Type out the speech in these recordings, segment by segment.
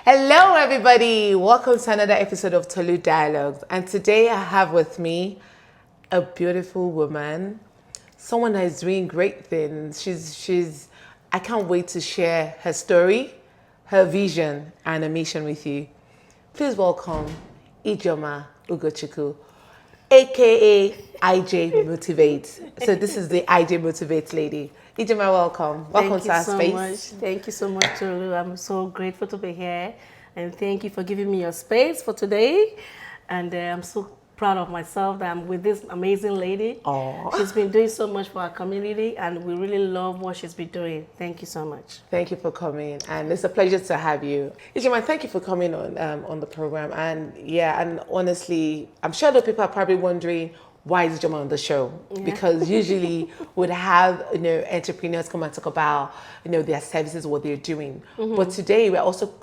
Hello, everybody. Welcome to another episode of Tolu Dialogues. And today I have with me a beautiful woman, someone that is doing great things. I can't wait to share her story, her vision, and a mission with you. Please welcome Ijeoma Ugochuckwu, aka IJ Motivate. So this is the IJ Motivate lady. Ijeoma, welcome. Welcome to our space. Thank you so much, Tolu. I'm so grateful to be here. And thank you for giving me your space for today. And I'm so proud of myself that I'm with this amazing lady. Aww. She's been doing so much for our community, and we really love what she's been doing. Thank you so much. Thank you for coming, and it's a pleasure to have you. Ijeoma, thank you for coming on the program. And honestly, I'm sure that people are probably wondering, why is Ijeoma on the show? Yeah. Because usually we'd have entrepreneurs come and talk about their services, what they're doing. Mm-hmm. But today we're also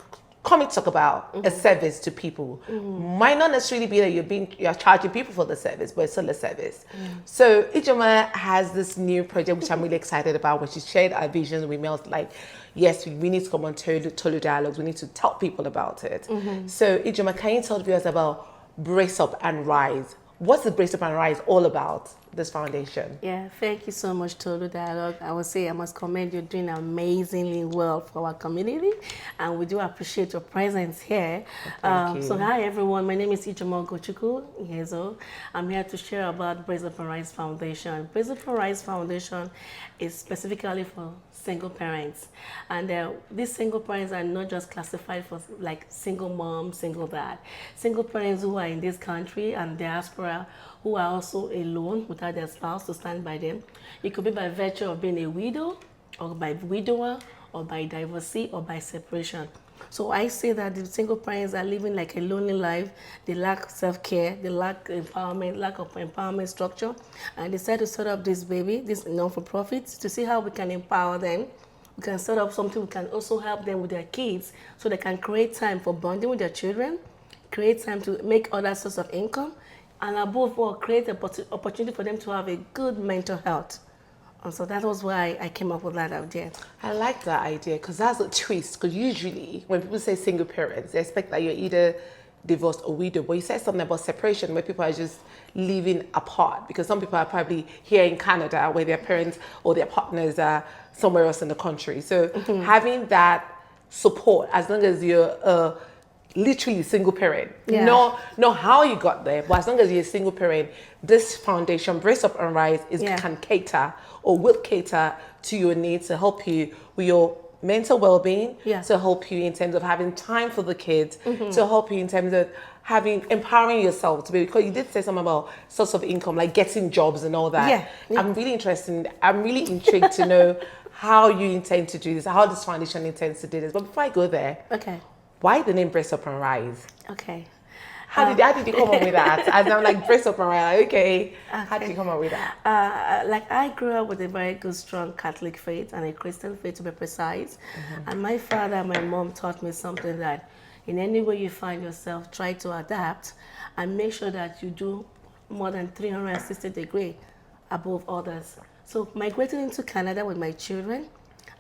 coming to talk about a service to people. Mm-hmm. Might not necessarily be that you're charging people for the service, but it's still a service. Mm-hmm. So Ijeoma has this new project which I'm really excited about. When she shared our vision, we felt like, yes, we need to come on Tolu Dialogues. We need to tell people about it. Mm-hmm. So Ijeoma, can you tell the viewers about BraceUP and Rise? What's the BraceUP and Rise all about, this foundation? Yeah, thank you so much, Tolu Dialogue. I would say I must commend you doing amazingly well for our community, and we do appreciate your presence here. Thank you. So hi everyone, my name is Ijeoma Ugochuckwu. I'm here to share about BraceUP and Rise Foundation. BraceUP and Rise Foundation is specifically for single parents, and these single parents are not just classified for like single mom, single dad. Single parents who are in this country and diaspora who are also alone without their spouse to stand by them. It could be by virtue of being a widow, or by widower, or by divorcee, or by separation. So I say that the single parents are living like a lonely life. They lack self-care, they lack empowerment, lack of empowerment structure. And they decided to set up this non-for-profit, to see how we can empower them. We can set up something, we can also help them with their kids so they can create time for bonding with their children, create time to make other sources of income, and above all, create an opportunity for them to have a good mental health. And so that was why I came up with that idea. I like that idea because that's a twist. Because usually when people say single parents, they expect that you're either divorced or widow. But you said something about separation where people are just living apart. Because some people are probably here in Canada where their parents or their partners are somewhere else in the country. So having that support, as long as you're literally single parent. Yeah. Know how you got there, but as long as you're a single parent, this foundation, BraceUP and Rise, can cater or will cater to your needs to help you with your mental well-being, to help you in terms of having time for the kids, to help you in terms of empowering yourself to be, because you did say something about source of income, like getting jobs and all that. Yeah. I'm really interested. I'm really intrigued to know how you intend to do this, how this foundation intends to do this. But before I go there, why the name BraceUP and Rise? Okay. How did you come up with that? As I'm like BraceUP and Rise, okay. How did you come up with that? Like I grew up with a very good, strong Catholic faith and a Christian faith, to be precise. And my father and my mom taught me something that in any way you find yourself, try to adapt and make sure that you do more than 360 degrees above others. So migrating into Canada with my children,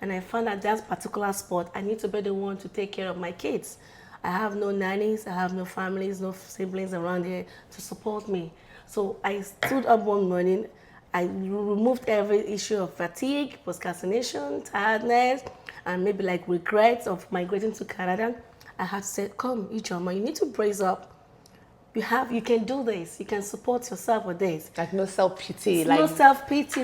and I found that particular spot, I need to be the one to take care of my kids. I have no nannies, I have no families, no siblings around here to support me. So I stood up one morning, I removed every issue of fatigue, procrastination, tiredness, and maybe like regrets of migrating to Canada. I had said, come, Ijeoma, you need to brace up. You can do this. You can support yourself with this. Like no self-pity. No self-pity,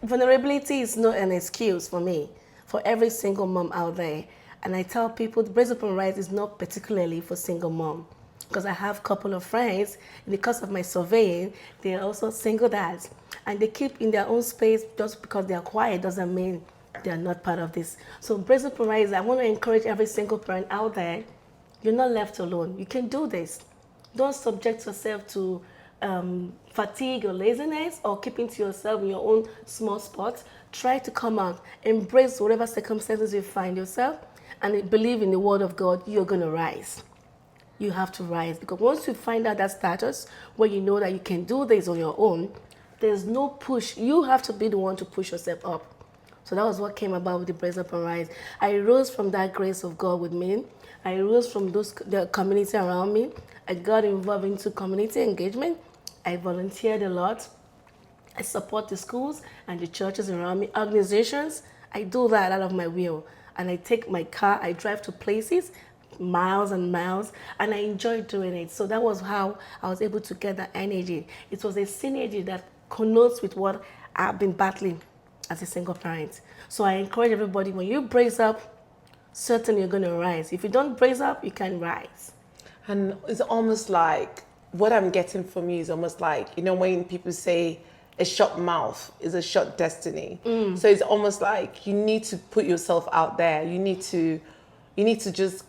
vulnerability is not an excuse for me, for every single mom out there. And I tell people the BraceUP and Rise is not particularly for single mom, because I have a couple of friends, in the course of my surveying, they are also single dads. And they keep in their own space. Just because they are quiet doesn't mean they are not part of this. So BraceUP and Rise, I want to encourage every single parent out there, you're not left alone. You can do this. Don't subject yourself to fatigue or laziness, or keeping to yourself in your own small spot. Try to come out, embrace whatever circumstances you find yourself, and believe in the word of God. You're going to rise. You have to rise, because once you find out that status where you know that you can do this on your own, there's no push. You have to be the one to push yourself up. So that was what came about with the BraceUP and Rise. I rose from that grace of God with me. I rose from the community around me. I got involved into community engagement. I volunteered a lot. I support the schools and the churches around me, organizations. I do that out of my will. And I take my car, I drive to places, miles and miles, and I enjoy doing it. So that was how I was able to get that energy. It was a synergy that connotes with what I've been battling as a single parent. So I encourage everybody, when you brace up, certainly you're going to rise. If you don't brace up, you can't rise. And it's almost like, what I'm getting from you is almost like, you know, when people say a shut mouth is a shut destiny. So it's almost like you need to put yourself out there. You need to just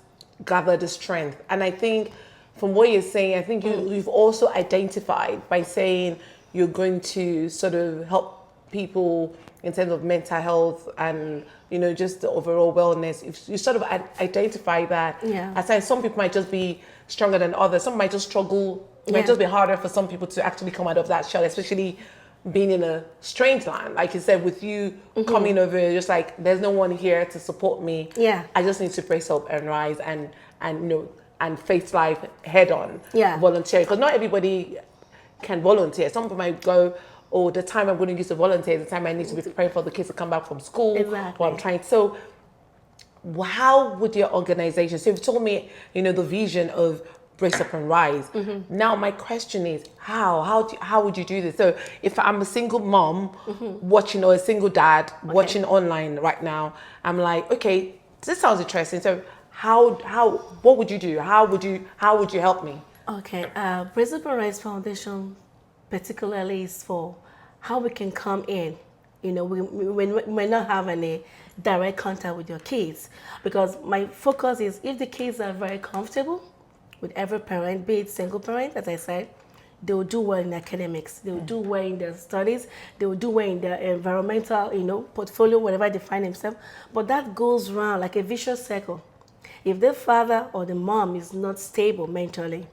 gather the strength. And I think from what you're saying, I think you've also identified by saying you're going to sort of help people in terms of mental health and, you know, just the overall wellness. If you sort of identify that, at times some people might just be stronger than others. Some might just struggle. It might just be harder for some people to actually come out of that shell, especially being in a strange land. Like you said, with you coming over, just like, there's no one here to support me. I just need to brace up and rise and you know, and face life head on. Volunteer, because not everybody can volunteer. Some people might go, oh, the time I'm going to use to volunteer is the time I need to be preparing for the kids to come back from school. Or I'm trying. So how would your organization, so you've told me, you know, the vision of BraceUP and Rise. Now my question is, how would you do this? So if I'm a single mom watching, or a single dad watching online right now, I'm like, okay, this sounds interesting. So what would you do? How would you help me? Okay, BraceUP and Rise Foundation particularly is for how we can come in. You know, we may not have any direct contact with your kids, because my focus is, if the kids are very comfortable with every parent, be it single parent, as I said, they will do well in academics, they will do well in their studies, they will do well in their environmental, you know, portfolio, whatever they find themselves. But that goes round like a vicious circle. If the father or the mom is not stable mentally,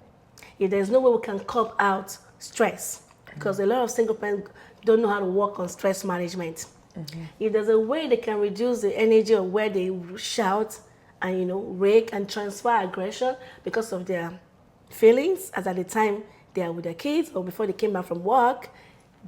if there's no way we can cope out stress, because a lot of single parents don't know how to work on stress management. If there's a way they can reduce the energy of where they shout and, you know, rake and transfer aggression because of their feelings, as at the time they are with their kids or before they came back from work,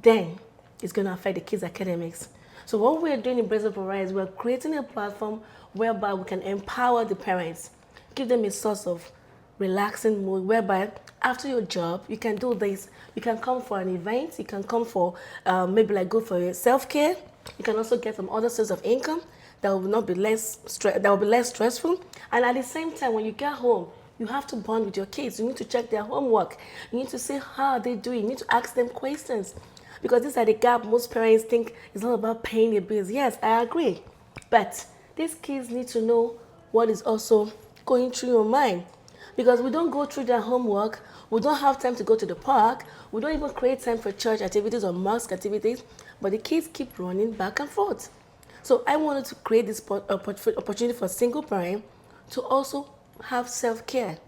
then it's going to affect the kids' academics. So what we're doing in BraceUP and Rise, we're creating a platform whereby we can empower the parents, give them a source of relaxing mood, whereby after your job, you can do this. You can come for an event, you can come for maybe like go for self-care. You can also get some other source of income that will not be less stressful. And at the same time, when you get home, you have to bond with your kids. You need to check their homework. You need to see how they do it. You need to ask them questions. Because these are the gap most parents think it's all about paying the bills. Yes, I agree. But these kids need to know what is also going through your mind. Because we don't go through their homework, we don't have time to go to the park, we don't even create time for church activities or mosque activities, but the kids keep running back and forth. So I wanted to create this opportunity for single parents to also have self-care.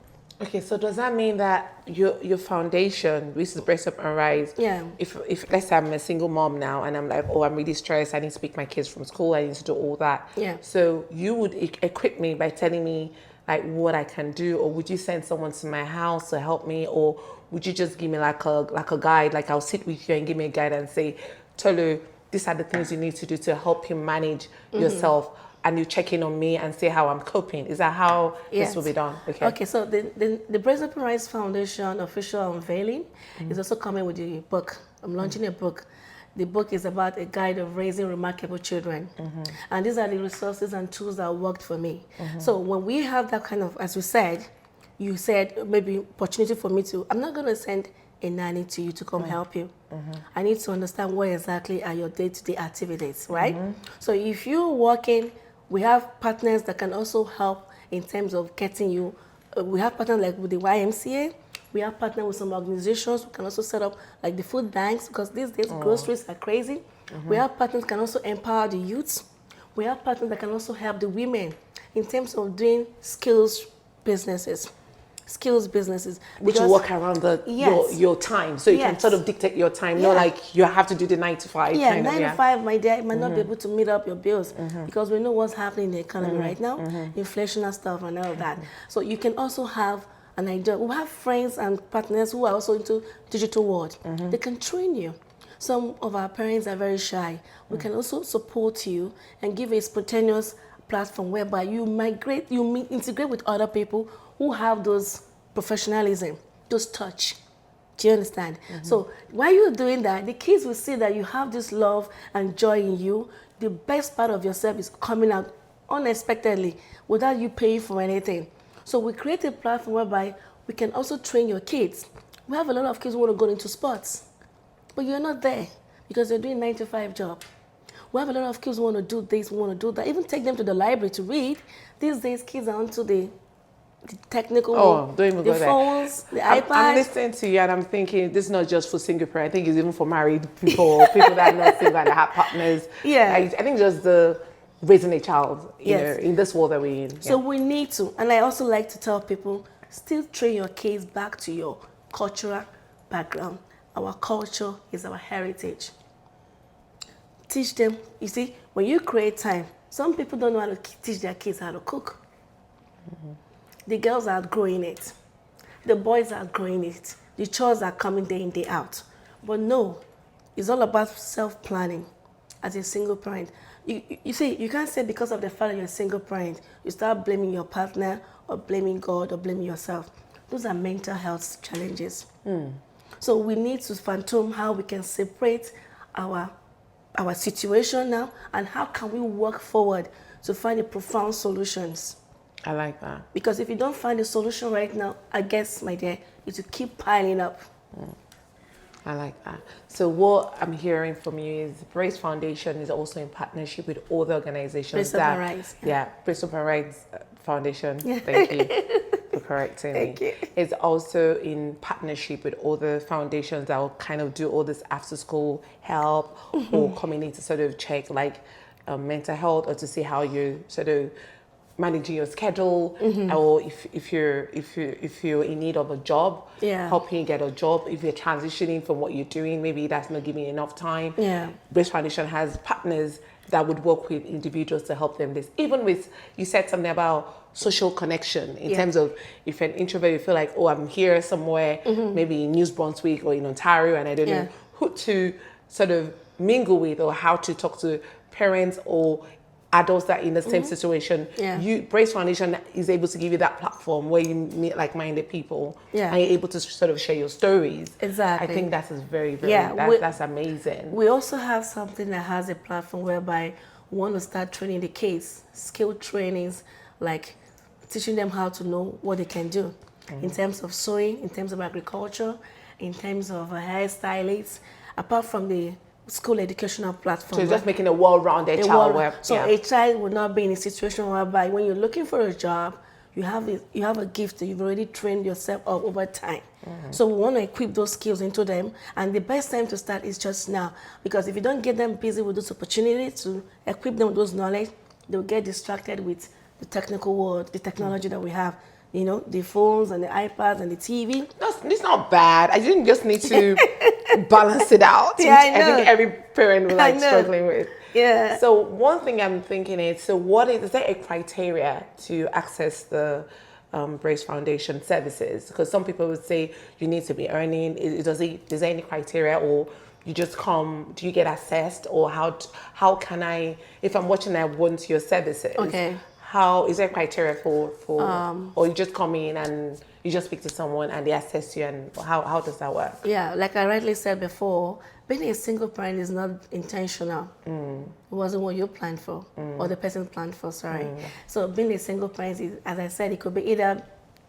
Okay, so does that mean that your foundation, which is BraceUP and Rise, if let's say I'm a single mom now and I'm like, oh, I'm really stressed, I need to pick my kids from school, I need to do all that. So you would equip me by telling me like what I can do, or would you send someone to my house to help me, or would you just give me like a guide, like I'll sit with you and give me a guide and say, Tolu, these are the things you need to do to help you manage yourself, and you check in on me and say how I'm coping? Is that how this will be done? Okay, so the BraceUP and Rise Foundation official unveiling is also coming with the book. I'm launching a book. The book is about a guide of raising remarkable children. And these are the resources and tools that worked for me. So when we have that kind of, as you said, maybe opportunity for me to, I'm not going to send a nanny to you to come help you. I need to understand what exactly are your day-to-day activities, right? So if you're working, we have partners that can also help in terms of getting you, we have partners like with the YMCA, we have partnered with some organizations who can also set up like the food banks, because these days groceries are crazy. We have partners that can also empower the youths. We have partners that can also help the women in terms of doing skills businesses. skills businesses. Which will work around your time. So you can sort of dictate your time, not like you have to do the 9 to 5. Yeah, 9 to 5, my dear, you might not be able to meet up your bills because we know what's happening in the economy right now, inflation and stuff and all of that. So you can also have an idea. We have friends and partners who are also into digital world. They can train you. Some of our parents are very shy. We can also support you and give a spontaneous platform whereby you integrate with other people who have those professionalism, those touch. Do you understand? So while you're doing that, the kids will see that you have this love and joy in you. The best part of yourself is coming out unexpectedly without you paying for anything. So we create a platform whereby we can also train your kids. We have a lot of kids who want to go into sports, but you're not there because you're doing 9 to 5 job. We have a lot of kids who want to do this, who want to do that. Even take them to the library to read. These days, kids are onto the technical, don't even the go phones, there. the iPads. I'm listening to you and I'm thinking this is not just for single parents. I think it's even for married people, people that are not single and that have partners. Yeah. I think just the raising a child, you know, in this world that we're in. So we need to, and I also like to tell people, still train your kids back to your cultural background. Our culture is our heritage. Teach them, you see, when you create time, some people don't know how to teach their kids how to cook. The girls are growing it. The boys are growing it. The chores are coming day in, day out. But no, it's all about self-planning as a single parent. You see, you can't say because of the fact that you're a single parent, you start blaming your partner or blaming God or blaming yourself. Those are mental health challenges. So we need to phantom how we can separate our situation now and how can we work forward to find the profound solutions. I like that. Because if you don't find a solution right now, I guess, my dear, it will keep piling up. I like that. So what I'm hearing from you is Brace Foundation is also in partnership with other organizations. BraceUP and Rise. BraceUP and Rise Foundation. Thank you for correcting me. Thank you. It's also in partnership with other foundations that will kind of do all this after school help or community to sort of check like mental health or to see how you sort of managing your schedule, or if you're in need of a job, helping you get a job. If you're transitioning from what you're doing, maybe that's not giving you enough time. Brace Foundation has partners that would work with individuals to help them this. Even with, you said something about social connection in terms of if an introvert, you feel like, oh, I'm here somewhere, maybe in New Brunswick or in Ontario, and I don't know who to sort of mingle with or how to talk to parents or adults that are in the same situation. Brace Foundation is able to give you that platform where you meet like-minded people and you're able to sort of share your stories. Exactly. I think that is very, that's amazing. We also have something that has a platform whereby we want to start training the kids, skill trainings, like teaching them how to know what they can do in terms of sewing, in terms of agriculture, in terms of hairstylists, apart from the school educational platform. So just making a well-rounded child. A child will not be in a situation whereby when you're looking for a job, you have a gift that you've already trained yourself up over time. So we want to equip those skills into them, and the best time to start is just now, because if you don't get them busy with those opportunities to equip them with those knowledge, they'll get distracted with the technical world, the technology that we have. You know, the phones and the iPads and the TV. It's not bad. I think just need to balance it out. Yeah, I know. I think every parent will like struggling with. Yeah. So one thing I'm thinking is, so is there a criteria to access the Brace Foundation services? Because some people would say you need to be earning. Is there any criteria, or you just come? Do you get assessed, or how can I? If I'm watching, I want your services. Okay. How is there criteria for or you just come in and you just speak to someone and they assess you, and how does that work? Yeah, like I rightly said before, being a single parent is not intentional. It wasn't what you planned for or the person planned for, sorry. So being a single parent is, as I said, it could be either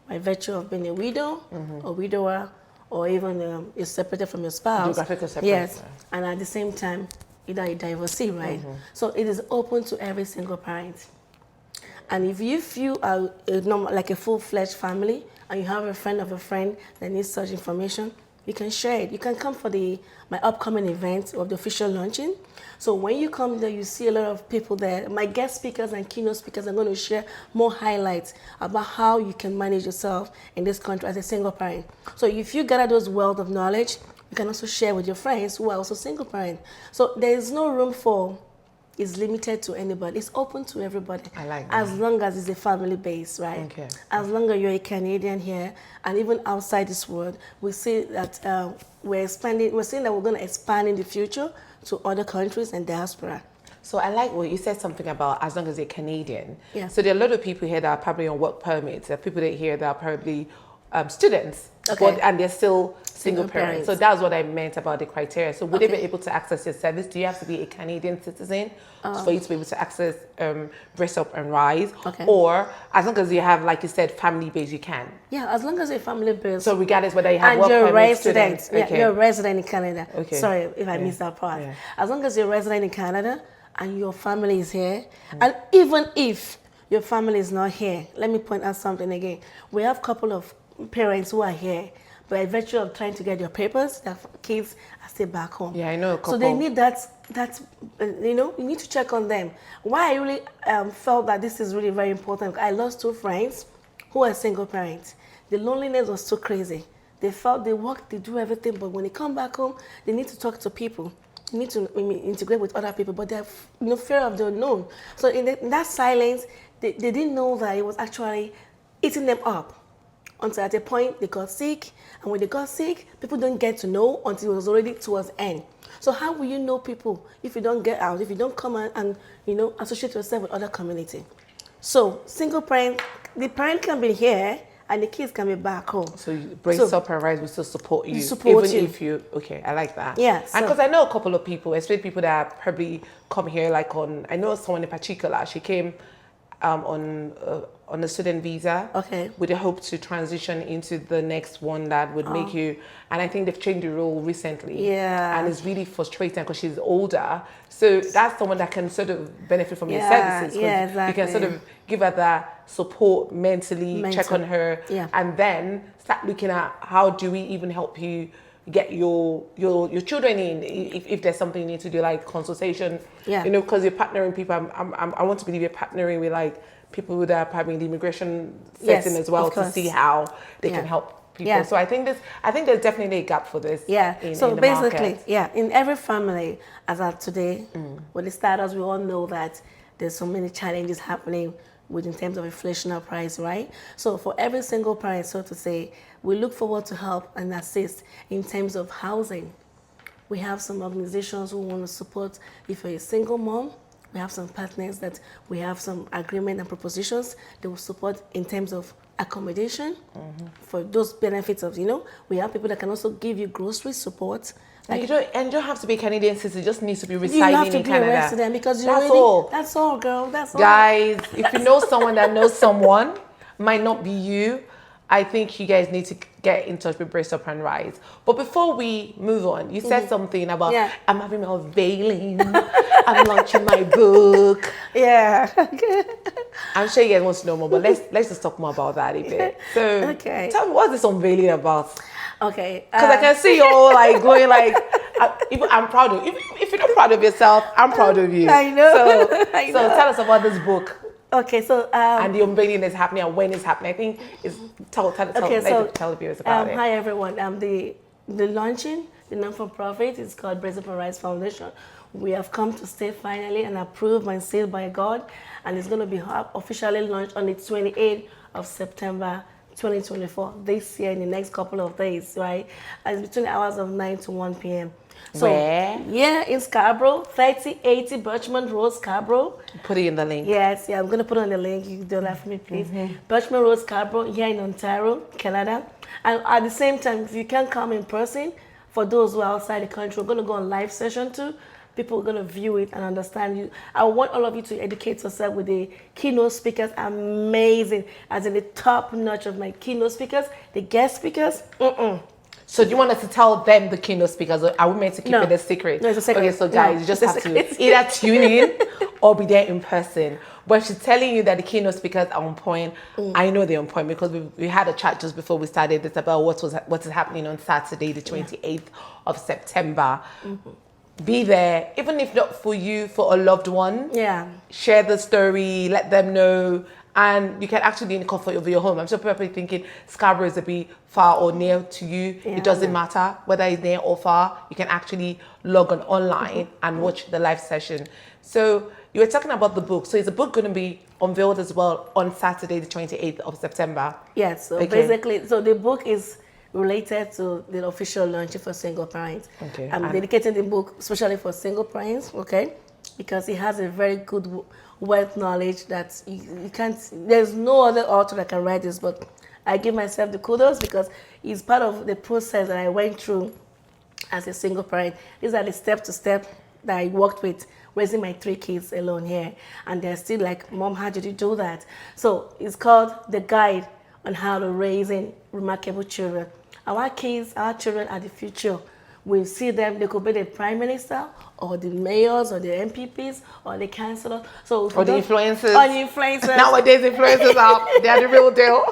by virtue of being a widow or widower, or even you're separated from your spouse. Geographical separation. Yes, and at the same time, either a divorcee, right? So it is open to every single parent. And if you are like a full-fledged family and you have a friend of a friend that needs such information, you can share it. You can come for my upcoming event of the official launching. So when you come there, you see a lot of people there. My guest speakers and keynote speakers are going to share more highlights about how you can manage yourself in this country as a single parent. So if you gather those wealth of knowledge, you can also share with your friends who are also single parent. So there is no room for it's limited to anybody. It's open to everybody. I like that. As long as it's a family base, right? Okay. As long as you're a Canadian here, and even outside this world, we see that we're expanding. We're saying that we're going to expand in the future to other countries and diaspora. So I like what you said something about as long as you're Canadian. Yeah. So there are a lot of people here that are probably on work permits. There are people that here that are probably students, Okay. and they're still single parents. parents. So that's what I meant about the criteria. So would they Okay. be able to access your service? Do you have to be a Canadian citizen for you to be able to access BraceUp and Rise? Okay. Or as long as you have, like you said, family base, you can. Yeah, as long as you're family based. So regardless whether you have And work you're a permits, resident. students. Yeah, Okay. you're a resident in Canada. Okay. Sorry if I Yeah. missed that part. Yeah. As long as you're a resident in Canada and your family is here, and even if your family is not here, let me point out something again. We have a couple of parents who are here, but by virtue of trying to get your papers, their kids are still back home. Yeah, I know a So they couple. need you need to check on them. Why I really felt that this is really very important. I lost two friends who are single parents. The loneliness was so crazy. They felt they work, they do everything, but when they come back home, they need to talk to people. They need to integrate with other people, but they have fear of the unknown. So in that silence, they didn't know that it was actually eating them up. Until at a point they got sick, and when they got sick, people don't get to know until it was already towards the end. So how will you know people if you don't get out, if you don't come out and associate yourself with other community? So single parent, the parent can be here and the kids can be back home. So BraceUp and Rise will still support you, Support even you. if you. Okay, I like that. Yeah, and so- because I know a couple of people, especially people that probably come here like I know someone in particular. She came on a student visa, Okay. with the hope to transition into the next one that would make you. And I think they've changed the rule recently. Yeah. And it's really frustrating because she's older. So that's someone that can sort of benefit from your Yeah, services. 'Cause yeah, You can sort exactly. of give her that support mentally, check on her, Yeah. and then start looking at how do we even help you get your children in if there's something you need to do, like consultation. Yeah. Because you're partnering people. I want to believe you're partnering with like people that are probably in the immigration setting Yes, as well of to course. see how they Yeah. can help people. Yeah. So I think there's definitely a gap for this. Yeah. In So the basically, market. yeah, in every family, as of today, with the startups, we all know that there's so many challenges happening in terms of inflationary price, right? So for every single parent, so to say, we look forward to help and assist in terms of housing. We have some organizations who want to support if you're a single mom. We have some partners that we have some agreement and propositions they will support in terms of accommodation for those benefits of, we have people that can also give you grocery support. And you don't have to be Canadian citizen. You just need to be You residing have to in be Canada. a resident because That's all. That's all, girl. That's all. Guys, if you know someone that knows someone, might not be you, I think you guys need to get in touch with BraceUp and Rise. But before we move on, you said something about, Yeah. I'm having my unveiling, I'm launching my book. Yeah. I'm sure you guys want to know more, but let's just talk more about that a bit. So Okay. tell me, what's this unveiling about? Okay. Because I can see you all like going like, I'm proud of you. If you're not proud of yourself, I'm proud of you. I know. So, I so know. tell us about this book. Okay. So And the unveiling is happening and when it's happening. I think it's tell the viewers about it. Hi everyone. The launching, the non-for-profit is called BraceUP and Rise Foundation. We have come to stay finally and approved and sealed by God, and it's going to be officially launched on the 28th of September 2024 this year in the next couple of days, right? And it's between the hours of 9 to 1 p.m. So, Where? Yeah, in Scarborough, 3080 Birchmont Road, Scarborough. Put it in the link. Yes, yeah, I'm going to put on the link. You can do that for me, please. Birchmont Road, Scarborough, here in Ontario, Canada. And at the same time, if you can't come in person, for those who are outside the country, we're going to go on live session too. People are going to view it and understand you. I want all of you to educate yourself with the keynote speakers. Amazing. As in the top notch of my keynote speakers, the guest speakers. So do you want us to tell them the keynote speakers, or are we meant to keep No. it a secret? No, it's a secret. Okay, so guys, No, you just it's a have to secret. either tune in or be there in person. But she's telling you that the keynote speakers are on point. I know they're on point because we had a chat just before we started this about what is happening on Saturday, the 28th of September. Be there, even if not for you, for a loved one. Yeah. Share the story, let them know, and you can actually be in the comfort of your home. I'm sure people are thinking Scarborough is a bit far or near to you. Yeah, it doesn't matter whether it's near or far. You can actually log on online and watch the live session. So you were talking about the book. So is the book going to be unveiled as well on Saturday, the 28th of September? Yes. So Okay. basically, so the book is related to the official launch for single parents. Okay. I'm And- dedicating the book especially for single parents, okay? Because it has a very good wealth knowledge that you can't, there's no other author that can write this, but I give myself the kudos because it's part of the process that I went through as a single parent. These are the step-to-step that I worked with raising my 3 kids alone here. And they're still like, Mom, how did you do that? So it's called The Guide on How to Raising Remarkable Children. Our kids, our children are the future. We see them, they could be the prime minister or the mayors or the MPPs or the councillors. So Or the influencers. Or the influencers. Nowadays, influencers they're the real deal.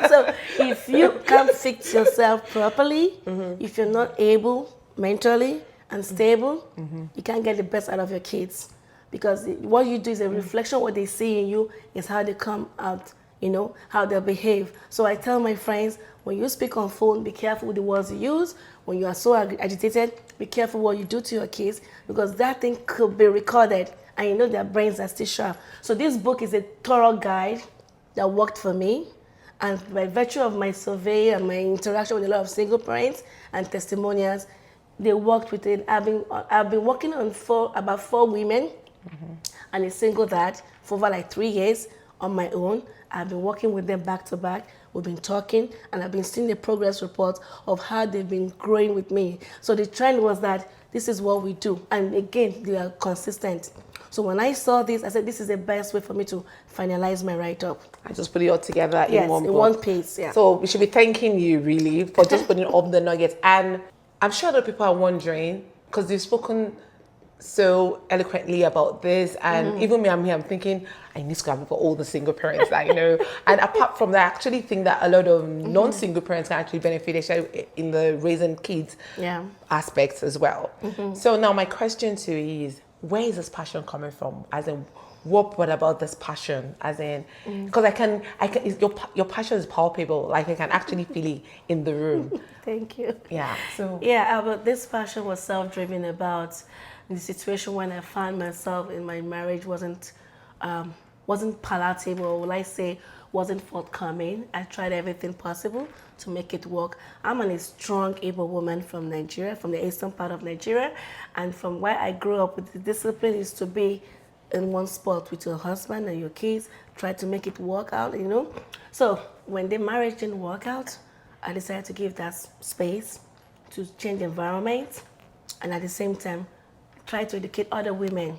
So if you can't fix yourself properly, if you're not able mentally and stable, you can't get the best out of your kids. Because what you do is a reflection of what they see in you is how they come out, you know, how they behave. So I tell my friends, when you speak on phone, be careful with the words you use. When you are so agitated, be careful what you do to your kids because that thing could be recorded and you know their brains are still sharp. So this book is a thorough guide that worked for me. And by virtue of my survey and my interaction with a lot of single parents and testimonials, they worked with it. I've been working on about 4 women and a single dad for over like 3 years on my own. I've been working with them back to back. We've been talking and I've been seeing the progress report of how they've been growing with me. So the trend was that this is what we do. And again, they are consistent. So when I saw this, I said, this is the best way for me to finalize my write-up. I just put it all together Yes, in one book. in one piece, yeah. So we should be thanking you really for just putting all the nuggets. And I'm sure that people are wondering, because you've spoken so eloquently about this, and even me, I'm thinking, I need to grab for all the single parents that, you know, and apart from that, I actually think that a lot of non-single parents can actually benefit especially in the raising kids aspects as well. So now my question to you is, where is this passion coming from? As in, what brought about this passion? As in, because I can, your passion is palpable. Like I can actually feel it in the room. Thank you. Yeah. So yeah, but this passion was self-driven about the situation when I found myself in my marriage wasn't palatable, or will I say wasn't forthcoming. I tried everything possible to make it work. I'm a strong, able woman from Nigeria, from the eastern part of Nigeria, and from where I grew up with the discipline is to be in one spot with your husband and your kids, try to make it work out, you know. So when the marriage didn't work out, I decided to give that space to change the environment, and at the same time, try to educate other women.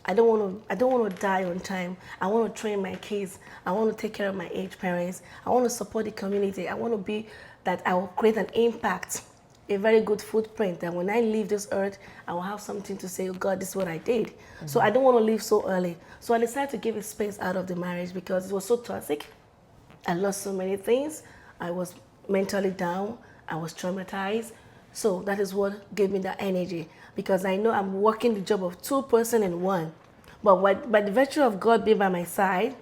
I don't want to die on time. I want to train my kids. I want to take care of my aged parents. I want to support the community. I want to be that I will create an impact, a very good footprint. And when I leave this earth, I will have something to say, oh God, this is what I did. So I don't want to leave so early. So I decided to give a space out of the marriage because it was so toxic. I lost so many things. I was mentally down. I was traumatized. So that is what gave me that energy, because I know I'm working the job of 2 persons in one. But by the virtue of God being by my side,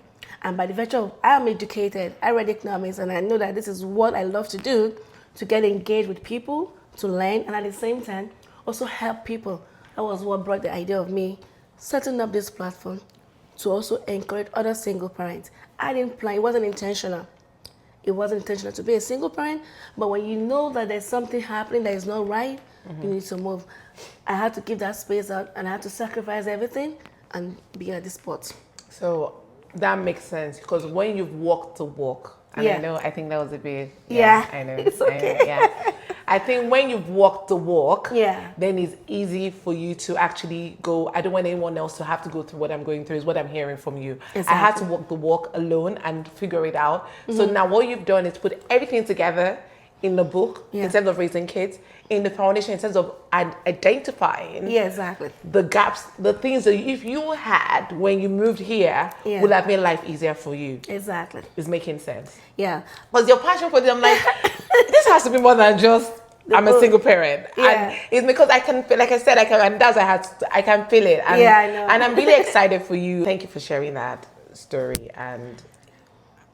and by the virtue of I am educated, I read economics, and I know that this is what I love to do, to get engaged with people, to learn, and at the same time, also help people. That was what brought the idea of me setting up this platform to also encourage other single parents. I didn't plan, it wasn't intentional. It wasn't intentional to be a single parent, but when you know that there's something happening that is not right, you need to move. I had to give that space out, and I had to sacrifice everything and be at this spot. So that makes sense, because when you've walked the walk, and I think that was a bit, I know. It's okay. I know. I think when you've walked the walk, Yeah. then it's easy for you to actually go, I don't want anyone else to have to go through what I'm going through, is what I'm hearing from you. Exactly. I had to walk the walk alone and figure it out. So now what you've done is put everything together in the book in terms of raising kids, in the foundation in terms of identifying exactly. the gaps, the things that if you had when you moved here would have made life easier for you. Exactly. It's making sense. Yeah. Because your passion for them, like, this has to be more than just I'm a single parent. And it's because I can feel, like I said, and that's I can feel it. And, I know. And I'm really excited for you. Thank you for sharing that story. And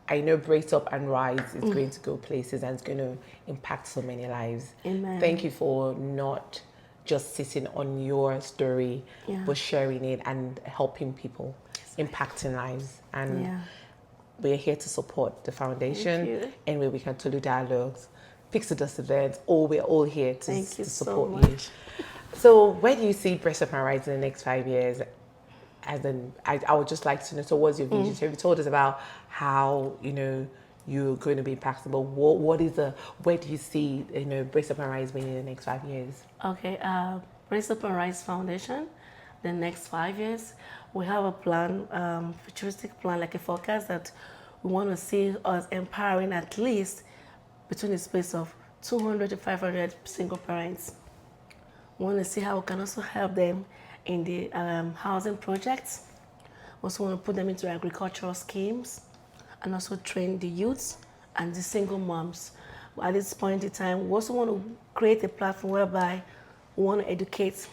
I know BraceUP and Rise is going to go places and it's going to impact so many lives. Amen. Thank you for not just sitting on your story, but sharing it and helping people, impacting lives. And we're here to support the foundation. Anyway, we can Tolu Dialogues, Fix the Dust events, or we're all here to support you. So where do you see BraceUP and Rise in the next 5 years? As in, I would just like to know, so what's your vision? So you told us about how, you're going to be impactful, but where do you see, BraceUP and Rise being in the next 5 years? Okay, BraceUP and Rise Foundation, the next 5 years, we have a plan, futuristic plan, like a forecast that we want to see us empowering at least between the space of 200 to 500 single parents. We want to see how we can also help them in the housing projects. We also want to put them into agricultural schemes and also train the youths and the single moms. At this point in time, we also want to create a platform whereby we want to educate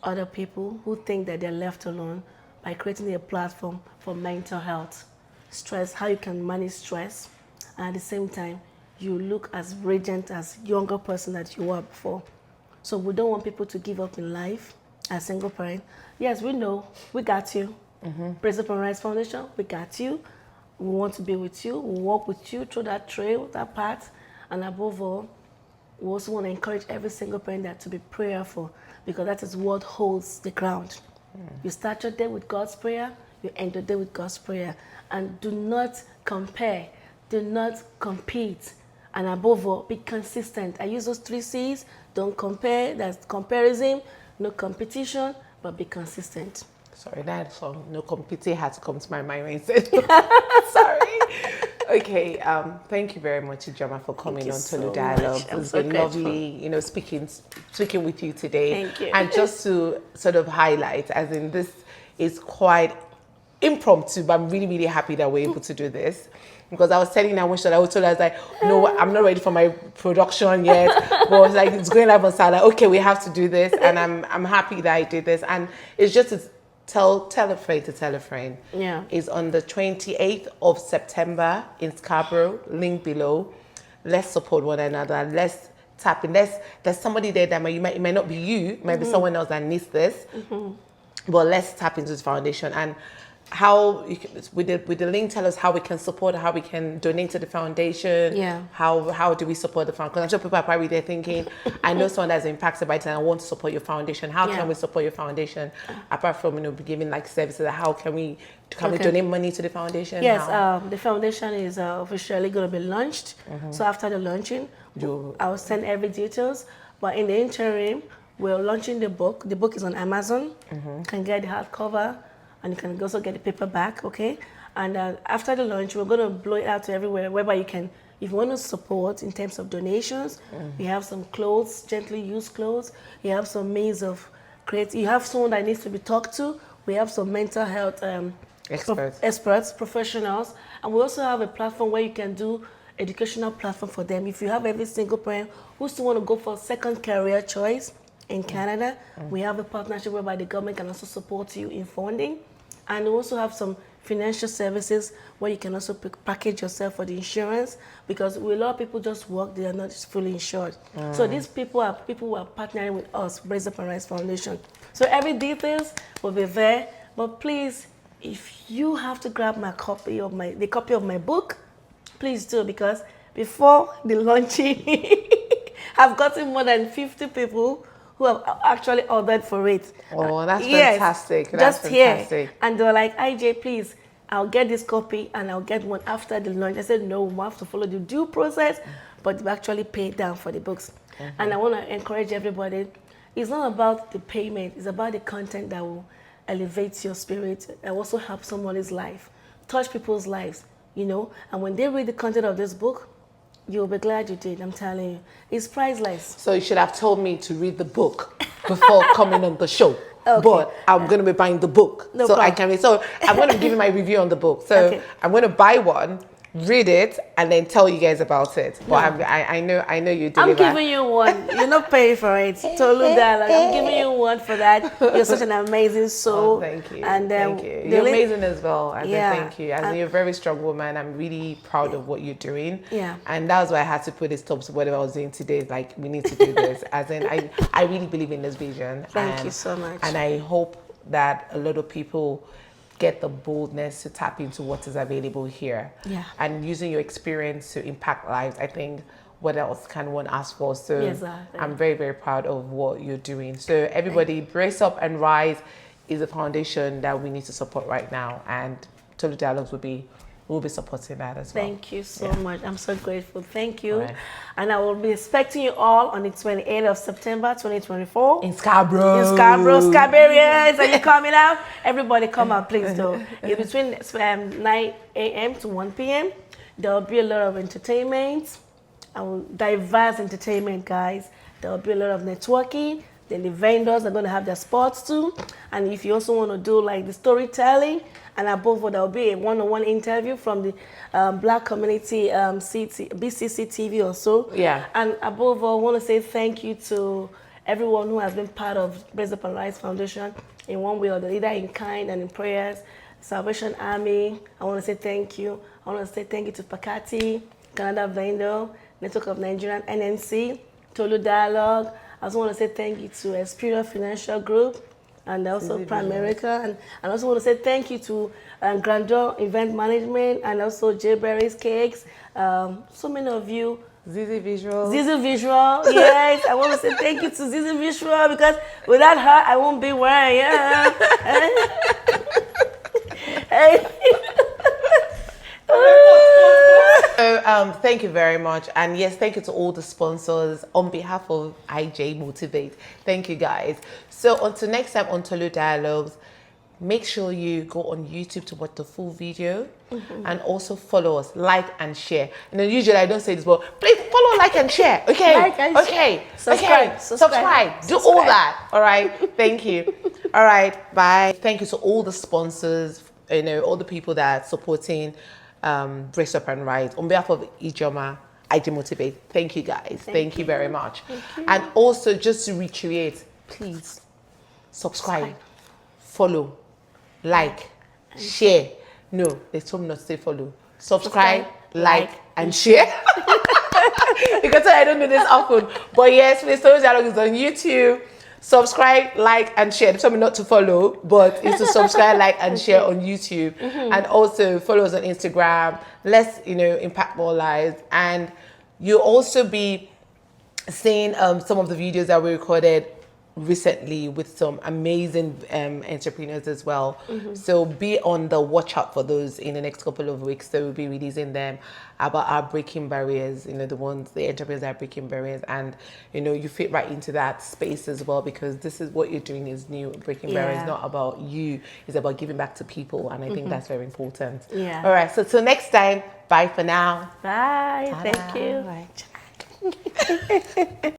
other people who think that they're left alone by creating a platform for mental health, stress, how you can manage stress, and at the same time, you look as radiant as younger person that you were before. So we don't want people to give up in life as single parent. Yes, we know, we got you. BraceUP and Rise Foundation, we got you. We want to be with you, we'll walk with you through that trail, that path, and above all, we also want to encourage every single parent that to be prayerful, because that is what holds the ground. You start your day with God's prayer, you end your day with God's prayer. And do not compare, do not compete, and above all, be consistent. I use those 3 C's. Don't compare, that's comparison, no competition, but be consistent. Sorry, that song, No Competing, had to come to my mind when you said sorry. Okay, thank you very much, Ijeoma, for coming on Tolu Dialogue. It's been lovely, speaking with you today. Thank you. And just to sort of highlight, as in this is quite impromptu, but I'm really, really happy that we're able to do this. Because I was telling her, I was like, no, I'm not ready for my production yet. But I was like, it's going live on Saturday. Like, okay, we have to do this. And I'm happy that I did this. And it's just to tell a friend to tell a friend. Yeah. It's on the 28th of September in Scarborough, link below. Let's support one another. Let's tap in. There's somebody there that it might not be you, it might be someone else that needs this. But let's tap into this foundation. And how you can, with the link, tell us how we can support, how we can donate to the foundation. Yeah. How do we support the foundation? Because I'm sure people are probably there thinking, I know someone that's impacted by it and I want to support your foundation. How can we support your foundation apart from giving like services? How can we donate money to the foundation? Yes, the foundation is officially going to be launched. So after the launching, I will send every details. But in the interim, we're launching the book. The book is on Amazon. You can get the hardcover. And you can also get the paperback, okay? And after the launch, we're going to blow it out to everywhere, whereby you can, if you want to support in terms of donations, we have some clothes, gently used clothes. You have some means of creating. You have someone that needs to be talked to. We have some mental health experts, professionals. And we also have a platform where you can do educational platform for them. If you have every single parent who still want to go for a second career choice in Canada, we have a partnership whereby the government can also support you in funding. And we also have some financial services where you can also package yourself for the insurance, because a lot of people just work, they are not fully insured. So these people who are partnering with us, BraceUP and Rise Foundation. So every details will be there. But please, if you have to grab the copy of my book, please do, because before the launching, I've gotten more than 50 people who have actually ordered for it. Oh, that's fantastic. That's just fantastic. Here. And they were like, IJ, please, I'll get this copy and I'll get one after the launch. I said, no, we have to follow the due process, but we actually paid down for the books. And I want to encourage everybody, it's not about the payment, it's about the content that will elevate your spirit and also help somebody's life, touch people's lives, And when they read the content of this book, You'll be glad you did, I'm telling you. It's priceless. So you should have told me to read the book before coming on the show. Okay. But I'm going to be buying the book. No so problem. I can read. So I'm going to be giving my review on the book. So Okay. I'm going to buy one, read it, and then tell you guys about it. But No. I know you deliver. I'm giving you one. You're not paying for it. Tolu Dialogue. I'm giving you one for that. You're such an amazing soul. Oh, thank you. And thank you. You're amazing as well. Thank you. You're a very strong woman. I'm really proud of what you're doing. Yeah. And that's why I had to put a stop to whatever I was doing today. Like, we need to do this. As in, I really believe in this vision. Thank you so much. And I hope that a lot of people get the boldness to tap into what is available here. Yeah. And using your experience to impact lives, I think what else can one ask for? So Exactly. I'm very, very proud of what you're doing. So everybody, Brace Up and Rise is a foundation that we need to support right now. And Tolu Dialogues will be supporting that as well. Thank you so much. I'm so grateful. Thank you. Right. And I will be expecting you all on the 28th of September, 2024. In Scarborough. In Scarborough, Scarbarians. Are you coming out? Everybody come out, please, though. It's between 9 a.m. to 1 p.m. There will be a lot of entertainment. Diverse entertainment, guys. There will be a lot of networking. Then the vendors are going to have their sports too. And if you also want to do like the storytelling, and above all, there will be a one-on-one interview from the Black Community BCC TV also. Yeah. And above all, I want to say thank you to everyone who has been part of BraceUP and Rise Foundation in one way or the other, either in kind and in prayers. Salvation Army, I want to say thank you. I want to say thank you to Pakati, Canada Vendor, Network of Nigerian NNC, Tolu Dialogue. I also want to say thank you to Espira Financial Group and also Primerica. And I also want to say thank you to Grandeur Event Management and also J Berry's Cakes. So many of you. Zizi Visual. Zizi Visual, yes. I want to say thank you to Zizi Visual because without her, I won't be where I am. So thank you very much, and yes, thank you to all the sponsors on behalf of IJ Motivate. Thank you guys. So until next time on Tolu Dialogues, make sure you go on YouTube to watch the full video, and also follow us, like and share. You know, usually I don't say this, but please follow, like and share. Okay, Like and okay, share. subscribe. Do all that. All right. Thank you. All right. Bye. Thank you to all the sponsors. You know, all the people that are supporting Brace Up and Rise. On behalf of Ijeoma, I demotivate. Thank you guys. Thank you very much. And also, just to reiterate, please subscribe, follow, like, share. No, they told me not to say follow. Subscribe, like, and share. You can tell I don't do this often. But yes, please, Tolu Dialogue is on YouTube. Subscribe, like, and share. They told me not to follow, but it's to subscribe, like, and share on YouTube. And also follow us on Instagram. Let's, impact more lives. And you'll also be seeing some of the videos that we recorded recently with some amazing entrepreneurs as well. So be on the watch out for those in the next couple of weeks. So we'll be releasing them about our breaking barriers, the entrepreneurs that are breaking barriers, and you fit right into that space as well, because this is what you're doing is new. Breaking barriers is not about you, it's about giving back to people, and I think that's very important. Yeah. All right, so till next time, bye for now. Bye. Ta-da. Thank you.